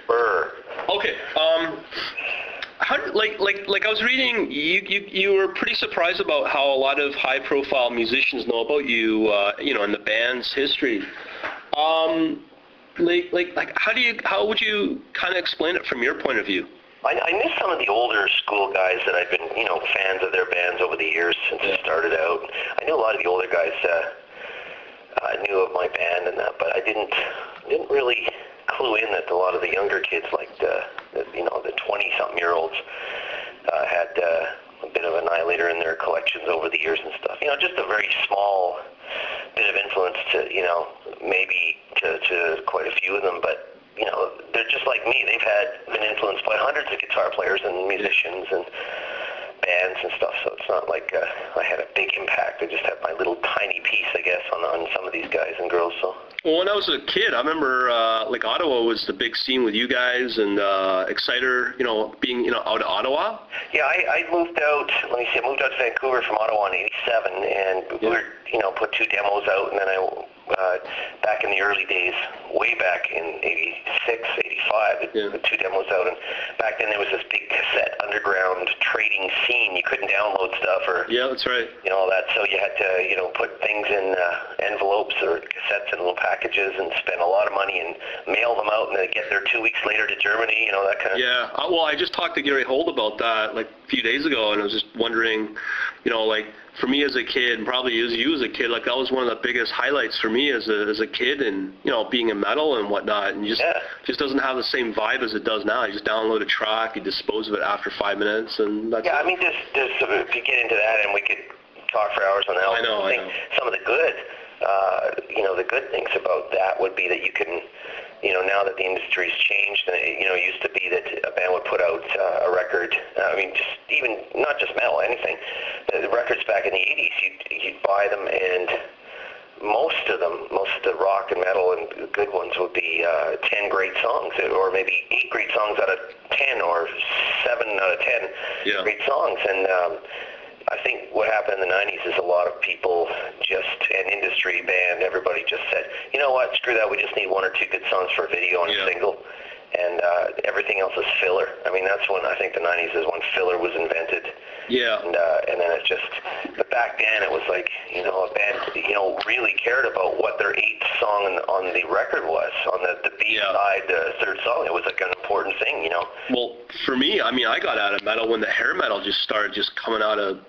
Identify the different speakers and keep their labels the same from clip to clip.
Speaker 1: Burr.
Speaker 2: Okay. How like I was reading, you were pretty surprised about how a lot of high-profile musicians know about you, in the band's history. How would you kind of explain it from your point of view?
Speaker 1: I knew some of the older school guys that I've been, fans of their bands over the years since it started out. I knew a lot of the older guys knew of my band and that, but I didn't really clue in that a lot of the younger kids, like the 20-something-year-olds, had a bit of Annihilator in their collections over the years and stuff. Just a very small bit of influence to, maybe to quite a few of them, but they're just like me. They've been influenced by hundreds of guitar players and musicians and bands and stuff, so it's not like I had a big impact. I just had my little tiny piece, I guess, on some of these guys and girls. So.
Speaker 2: Well, when I was a kid, I remember Ottawa was the big scene with you guys and Exciter, being out of Ottawa.
Speaker 1: Yeah, I moved out. Let me see. I moved out to Vancouver from Ottawa in '87, and we were put 2 demos out, and then I back in the early days, way back in '86, '85, put 2 demos out, and back then there was this big cassette underground trading scene. You couldn't download stuff or
Speaker 2: that's right.
Speaker 1: All that, so you had to put things in envelopes or cassettes in little packages and spend a lot of money and mail them out, and then get there 2 weeks later to Germany, that kind of.
Speaker 2: Yeah, well, I just talked to Gary Holt about that like a few days ago, and I was just wondering, for me as a kid, and probably as you as a kid, that was one of the biggest highlights for me as a kid, and being in metal and whatnot, and just doesn't have the same vibe as it does now. You just download a track, you dispose of it after 5 minutes, and that's
Speaker 1: I mean, there's if you get into that, and we could talk for hours on that.
Speaker 2: I know.
Speaker 1: Some of the good, the good things about that would be that you can, now that the industry's changed, and it used to be that a band would put out a record. I mean, just even not just metal, anything. The records back in the '80s, you'd buy them, and most of the rock and metal and good ones would be 10 great songs, or maybe 8 great songs out of 10, or 7 out of 10 great songs. And I think what happened in the '90s is a lot of people an industry band, everybody just said, you know what, screw that, we just need 1 or 2 good songs for a video and a single, and everything else is filler. I mean, that's when I think the '90s is when filler was invented.
Speaker 2: Yeah.
Speaker 1: And then it's just, but back then it was like, a band, really cared about what their 8th song on the record was, on the B side, the 3rd song. It was like an important thing,
Speaker 2: Well, for me, I mean, I got out of metal when the hair metal just started coming out of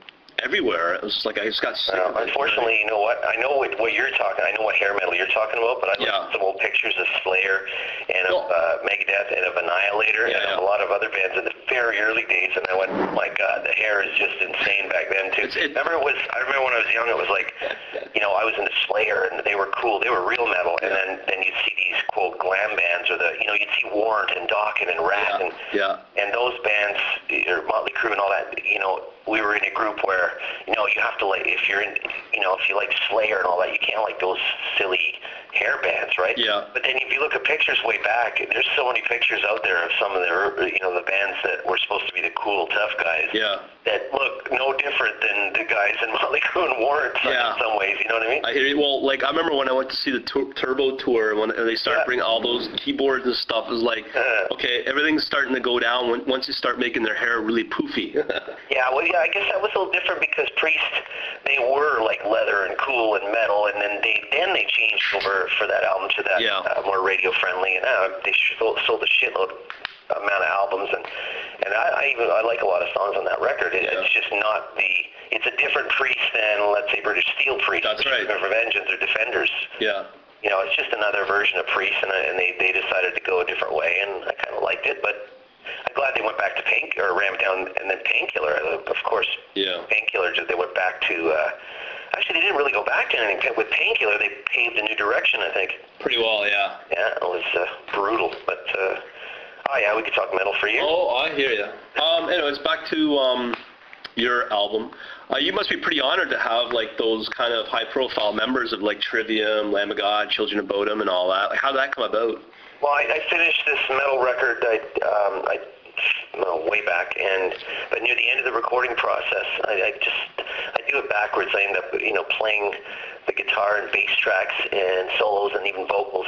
Speaker 2: everywhere. It was like I just got sick of it.
Speaker 1: Unfortunately, you know what? I know what you're talking. I know what hair metal you're talking about, but I looked at some old pictures of Slayer and of Megadeth and of Annihilator and of a lot of other bands in the very early days, and I went, oh my God, the hair is just insane back then too. I remember when I was young, it was like, I was into Slayer and they were cool. They were real metal, and then you'd see these quote glam bands, or you'd see Warrant and Dokken and Rat and those bands, or Motley Crue and all that. We were in a group where you have to like, if you're in, if you like Slayer and all that, you can't like those silly hair bands, right?
Speaker 2: Yeah.
Speaker 1: But then if you look at pictures way back, there's so many pictures out there of some of the bands that were supposed to be the cool tough guys.
Speaker 2: Yeah.
Speaker 1: That look no different than the guys in Motley Crue and Warrant in some ways. You know what I mean?
Speaker 2: I hear you. Well, like I remember when I went to see the Turbo tour, when they started bringing all those keyboards and stuff, it was like, okay, everything's starting to go down once you start making their hair really poofy.
Speaker 1: I guess that was a little different because Priest, they were like leather and cool and metal, and then they changed over for that album to that more radio friendly, and they sold a shitload amount of albums, and I like a lot of songs on that record. It's just not it's a different Priest than, let's say, British Steel Priest.
Speaker 2: That's right.
Speaker 1: Or Revengeance or Defenders.
Speaker 2: Yeah.
Speaker 1: It's just another version of Priest, and they decided to go a different way, and I kind of liked it, but I'm glad they went back to Ram Down and then Painkiller, of course. Yeah. Painkiller, they went back to, actually they didn't really go back to anything. With Painkiller, they paved a new direction, I think.
Speaker 2: Pretty well, yeah.
Speaker 1: Yeah, it was brutal, but, we could talk metal for you.
Speaker 2: Oh, I hear you. Anyways, back to your album. You must be pretty honored to have like those kind of high-profile members of like Trivium, Lamb of God, Children of Bodom, and all that. Like, how did that come about?
Speaker 1: Well, I finished this metal record way back, but near the end of the recording process, I do it backwards. I end up, playing the guitar and bass tracks and solos and even vocals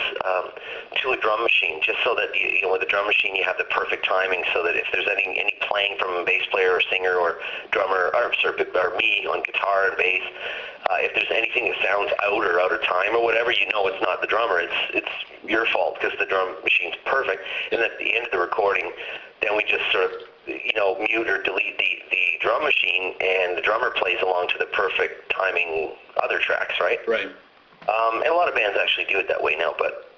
Speaker 1: to a drum machine, just so that you know, with the drum machine you have the perfect timing, so that if there's any playing from a bass player or singer or drummer or me on guitar and bass, if there's anything that sounds out of time or whatever, you know it's not the drummer. It's your fault because the drum machine's perfect. And at the end of the recording, then we just sort of, you know, mute or delete the drum machine, and the drummer plays along to the perfect timing other tracks, right?
Speaker 2: Right.
Speaker 1: And a lot of bands actually do it that way now, but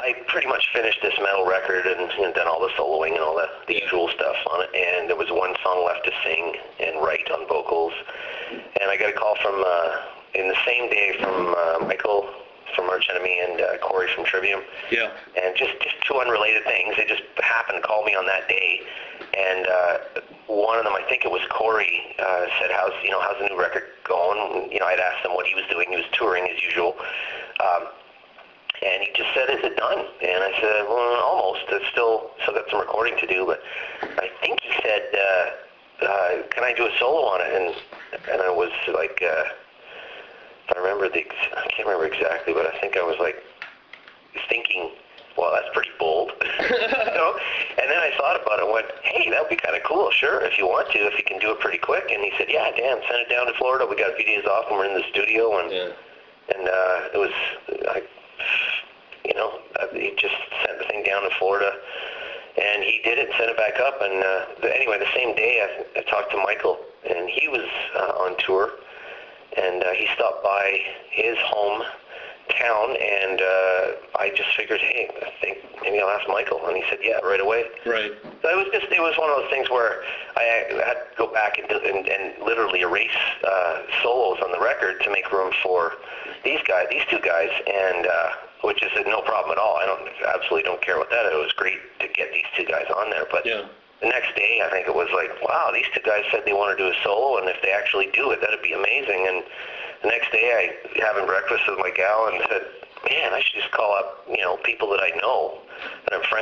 Speaker 1: I pretty much finished this metal record and done all the soloing and all the usual stuff on it, and there was one song left to sing and write on vocals, and I got a call from, in the same day, from Michael from Arch Enemy and Corey from Trivium.
Speaker 2: Yeah.
Speaker 1: And just two unrelated things. They just happened to call me on that day, and one of them, I think it was Corey, said, how's the new record going? You know, I'd asked him what he was doing. He was touring as usual. And he just said, is it done? And I said, well, almost. It's still got some recording to do, but I think he said, can I do a solo on it? And I was like, I can't remember exactly, but I think I was like thinking, well, that's pretty bold. You know? And then I thought about it and went, hey, that would be kind of cool, sure, if you want to, if you can do it pretty quick. And he said, yeah, Dan, send it down to Florida. We got a few days off and we're in the studio. And it was, he just sent the thing down to Florida. And he did it, sent it back up. And anyway, the same day I talked to Michael, and he was on tour. And he stopped by his hometown, and I just figured, hey, I think maybe I'll ask Michael. And he said, yeah, right away.
Speaker 2: Right.
Speaker 1: So it was one of those things where I had to go back and literally erase solos on the record to make room for these two guys, and which is no problem at all. I absolutely don't care about that. It was great to get these two guys on there, but. Yeah. The next day, I think it was like, wow, these two guys said they want to do a solo, and if they actually do it, that'd be amazing. And the next day, I having breakfast with my gal and said, man, I should just call up, people that I know that I'm friends